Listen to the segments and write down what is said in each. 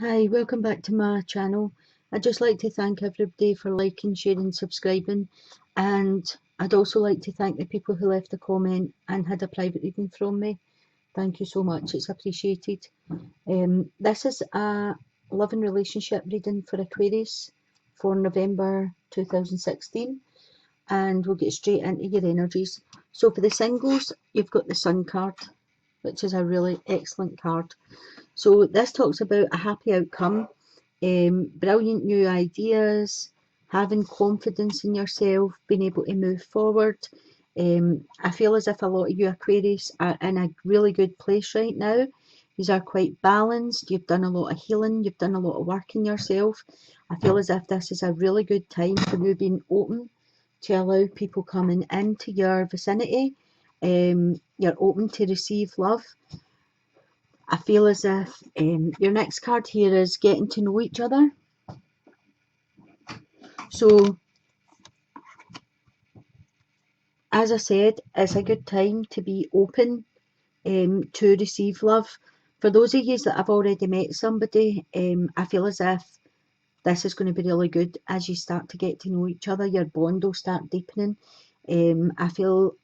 Hi, welcome back to my channel. I'd just like to thank everybody for liking, sharing, subscribing, and I'd also like to thank the people who left a comment and had a private reading from me. Thank you so much, it's appreciated. This is a love and relationship reading for Aquarius for November 2016, and we'll get straight into your energies. So for the singles, you've got the Sun card, which is a really excellent card. So this talks about a happy outcome, brilliant new ideas, having confidence in yourself, being able to move forward. I feel as if a lot of you Aquarius are in a really good place right now. You are quite balanced, you've done a lot of healing, you've done a lot of work in yourself. I feel as if this is a really good time for you being open to allow people coming into your vicinity. You're open to receive love. I feel as if your next card here is getting to know each other. So, as I said, it's a good time to be open to receive love. For those of you that have already met somebody, I feel as if this is going to be really good as you start to get to know each other. Your bond will start deepening. I feel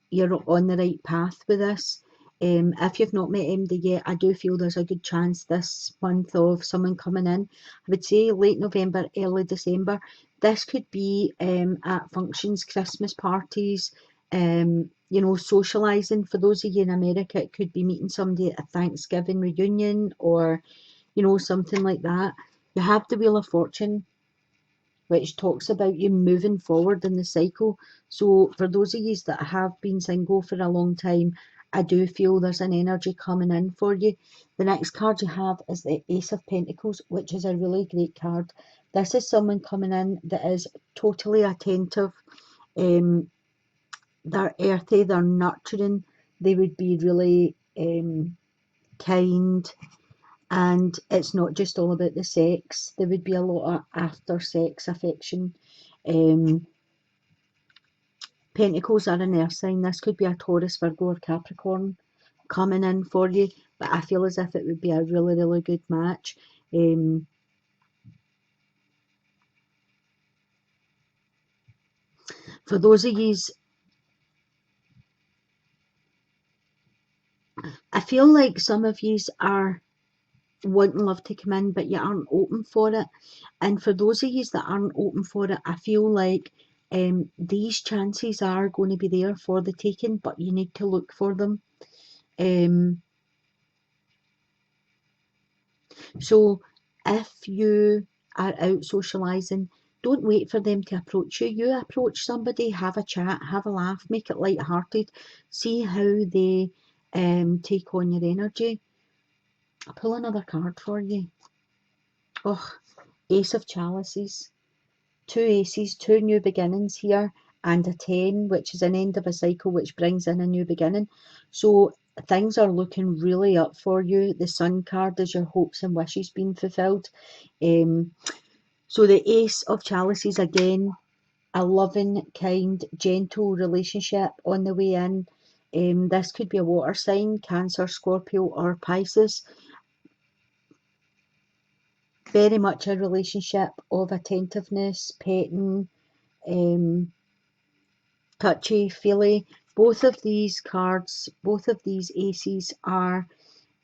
you're on the right path with this. If you've not met MD yet, I do feel there's a good chance this month of someone coming in. I would say late November, early December. This could be at functions, Christmas parties, socialising. For those of you in America, it could be meeting somebody at a Thanksgiving reunion or, something like that. You have the Wheel of Fortune, which talks about you moving forward in the cycle. So for those of you that have been single for a long time, I do feel there's an energy coming in for you. The next card you have is the Ace of Pentacles, which is a really great card. This is someone coming in that is totally attentive. They're earthy, they're nurturing, they would be really kind, and it's not just all about the sex. There would be a lot of after sex affection. Pentacles are an earth sign. This could be a Taurus, Virgo or Capricorn coming in for you, but I feel as if it would be a really, really good match. For those of you, I feel like some of you are wanting love to come in, but you aren't open for it. And for those of you that aren't open for it, I feel like these chances are going to be there for the taking, but you need to look for them. So if you are out socialising, don't wait for them to approach you. You approach somebody, have a chat, have a laugh, make it light-hearted, see how they take on your energy. I'll pull another card for you. Oh, Ace of Chalices. Two aces, two new beginnings here, and a 10, which is an end of a cycle, which brings in a new beginning. So things are looking really up for you. The Sun card is your hopes and wishes being fulfilled. So the Ace of Chalices, again, a loving, kind, gentle relationship on the way in. This could be a water sign, Cancer, Scorpio or Pisces. Very much a relationship of attentiveness, petting, touchy feely. Both of these cards, both of these aces are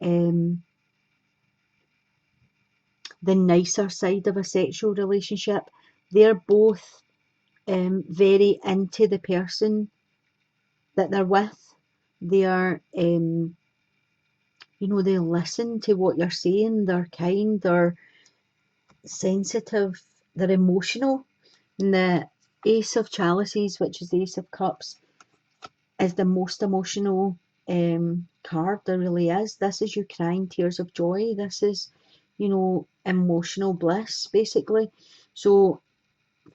the nicer side of a sexual relationship. They're both very into the person that they're with. They are, they listen to what you're saying. They're kind, they're sensitive, they're emotional. And the Ace of Chalices, which is the Ace of Cups, is the most emotional card there really is. This is you crying tears of joy. This is, emotional bliss, basically. So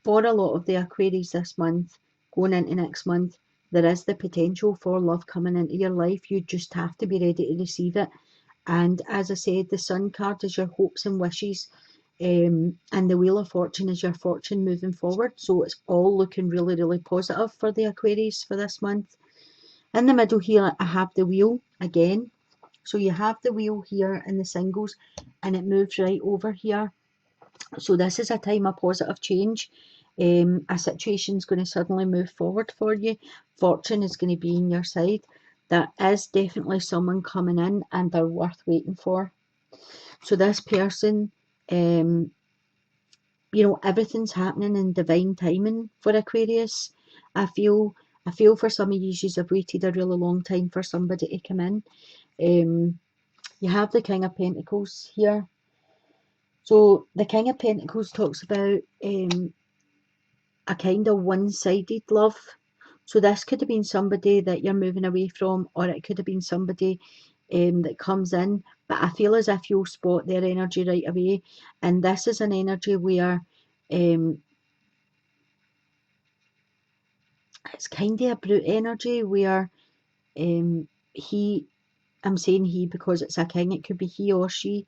for a lot of the Aquarius this month, going into next month, there is the potential for love coming into your life. You just have to be ready to receive it. And as I said, the Sun card is your hopes and wishes. And the Wheel of Fortune is your fortune moving forward. So it's all looking really, really positive for the Aquarius for this month. In the middle here, I have the wheel again. So you have the wheel here in the singles and it moves right over here. So this is a time of positive change. A situation's going to suddenly move forward for you. Fortune is going to be on your side. There is definitely someone coming in and they're worth waiting for. So this person, you know, everything's happening in divine timing for Aquarius. I feel for some of you have waited a really long time for somebody to come in. You have the King of Pentacles here. So the King of Pentacles talks about a kind of one-sided love. So this could have been somebody that you're moving away from, or it could have been somebody that comes in. But I feel as if you'll spot their energy right away. And this is an energy where it's kind of a brute energy where I'm saying he because it's a king, it could be he or she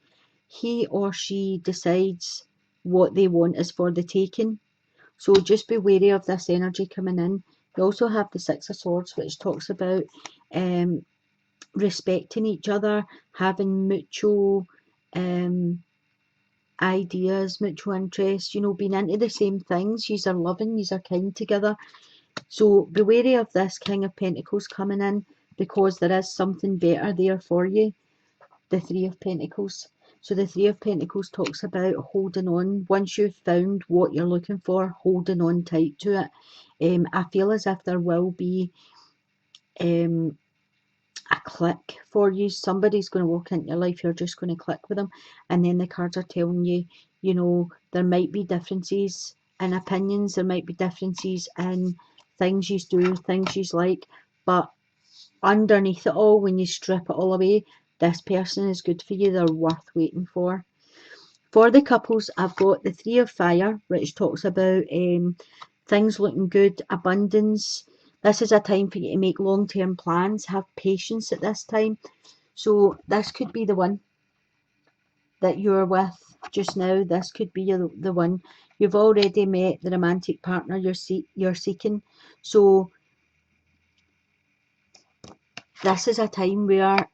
decides what they want is for the taking. So just be wary of this energy coming in. You also have the Six of Swords, which talks about respecting each other, having mutual ideas, mutual interests, you know, being into the same things. Yous are loving, yous are kind together. So be wary of this King of Pentacles coming in because there is something better there for you. The Three of Pentacles. So the Three of Pentacles talks about holding on. Once you've found what you're looking for, holding on tight to it. I feel as if there will be a click for you. Somebody's going to walk into your life, you're just going to click with them. And then the cards are telling you, you know, there might be differences in opinions, there might be differences in things you do, things you like, but underneath it all, when you strip it all away, this person is good for you, they're worth waiting for. For the couples, I've got the Three of Fire, which talks about things looking good, abundance. This is a time for you to make long-term plans, have patience at this time. So this could be the one that you're with just now. This could be the one. You've already met the romantic partner you're seeking. So this is a time where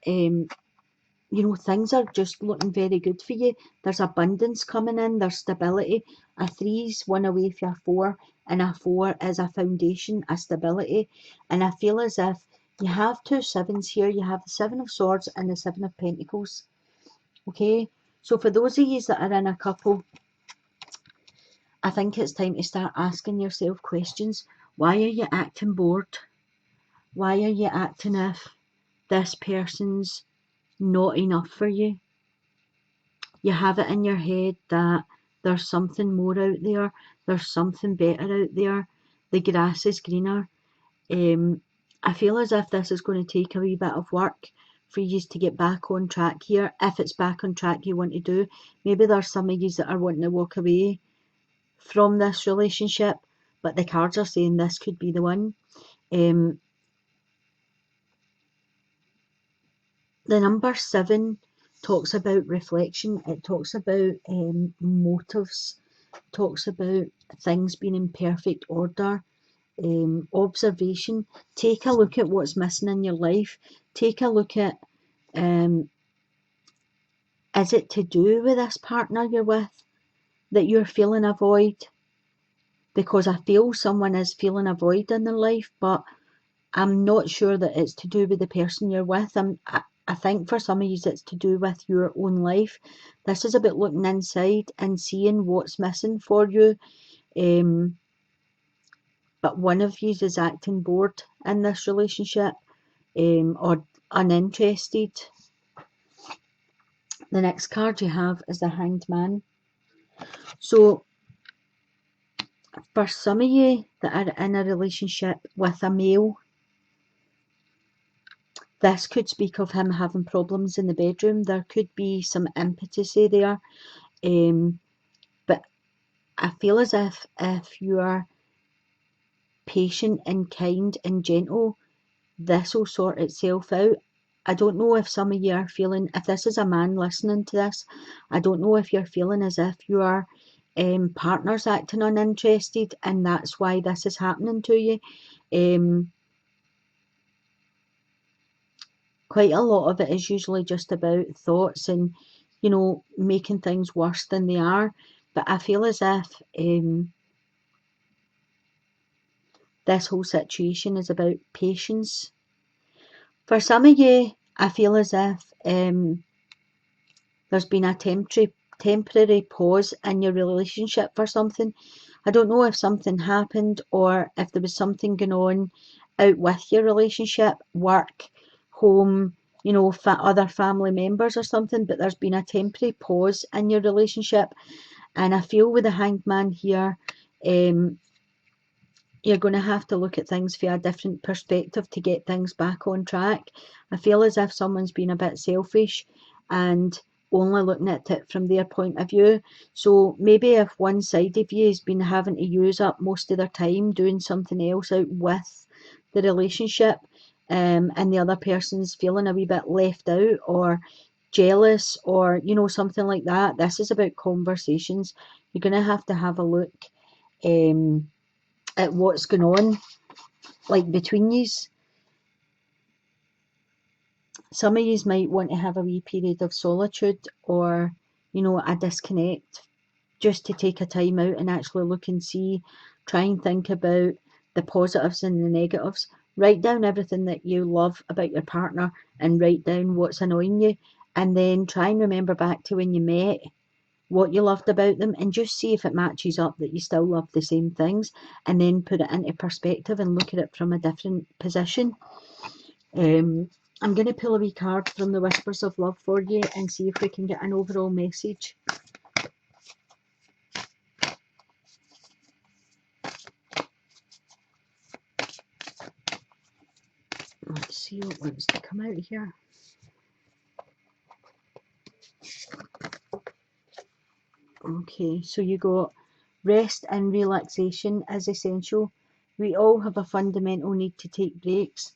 you know, things are just looking very good for you. There's abundance coming in, there's stability. A 3's one away from a 4, and a 4 is a foundation, a stability. And I feel as if you have two 7s here. You have the 7 of Swords and the 7 of Pentacles. Okay, so for those of you that are in a couple, I think it's time to start asking yourself questions. Why are you acting bored? Why are you acting if this person's not enough for you? You have it in your head that there's something more out there, there's something better out there, the grass is greener. I feel as if this is going to take a wee bit of work for you to get back on track here. If it's back on track you want to do, maybe there's some of you that are wanting to walk away from this relationship, but the cards are saying this could be the one. The number 7 talks about reflection. It talks about motives, talks about things being in perfect order, observation. Take a look at what's missing in your life. Take a look at, is it to do with this partner you're with that you're feeling a void? Because I feel someone is feeling a void in their life, but I'm not sure that it's to do with the person you're with. I think for some of you it's to do with your own life. This is about looking inside and seeing what's missing for you. But one of you is acting bored in this relationship or uninterested. The next card you have is the Hanged Man. So for some of you that are in a relationship with a male, this could speak of him having problems in the bedroom. There could be some impotency there. But I feel as if you are patient and kind and gentle, this will sort itself out. I don't know if some of you are feeling, if this is a man listening to this, I don't know if you're feeling as if your partner's acting uninterested and that's why this is happening to you. quite a lot of it is usually just about thoughts and, you know, making things worse than they are. But I feel as if this whole situation is about patience. For some of you, I feel as if there's been a temporary pause in your relationship for something. I don't know if something happened or if there was something going on out with your relationship, work, home, you know, other family members or something, but there's been a temporary pause in your relationship. And I feel with the Hanged Man here, you're going to have to look at things from a different perspective to get things back on track. I feel as if someone's been a bit selfish and only looking at it from their point of view. So maybe if one side of you has been having to use up most of their time doing something else out with the relationship, and the other person's feeling a wee bit left out or jealous or, you know, something like that, this is about conversations. You're going to have a look at what's going on, like between yous. Some of yous might want to have a wee period of solitude or, you know, a disconnect, just to take a time out and actually look and see, try and think about the positives and the negatives. Write down everything that you love about your partner and write down what's annoying you, and then try and remember back to when you met, what you loved about them, and just see if it matches up that you still love the same things, and then put it into perspective and look at it from a different position. I'm going to pull a wee card from the Whispers of Love for you and see if we can get an overall message. Let's see what wants to come out here. Okay, so you got rest and relaxation is essential. We all have a fundamental need to take breaks.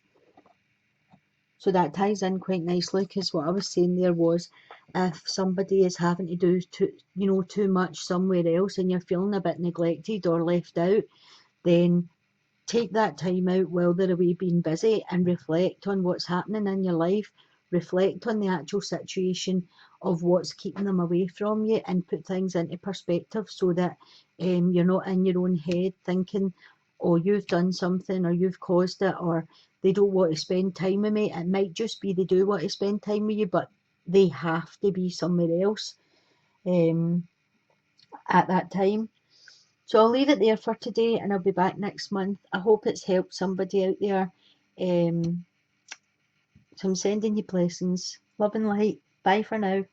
So that ties in quite nicely, because what I was saying there was, if somebody is having to do too much somewhere else and you're feeling a bit neglected or left out, then take that time out while they're away being busy and reflect on what's happening in your life. Reflect on the actual situation of what's keeping them away from you and put things into perspective so that you're not in your own head thinking, oh, you've done something or you've caused it or they don't want to spend time with me. It might just be they do want to spend time with you, but they have to be somewhere else at that time. So I'll leave it there for today and I'll be back next month. I hope it's helped somebody out there. So I'm sending you blessings. Love and light. Bye for now.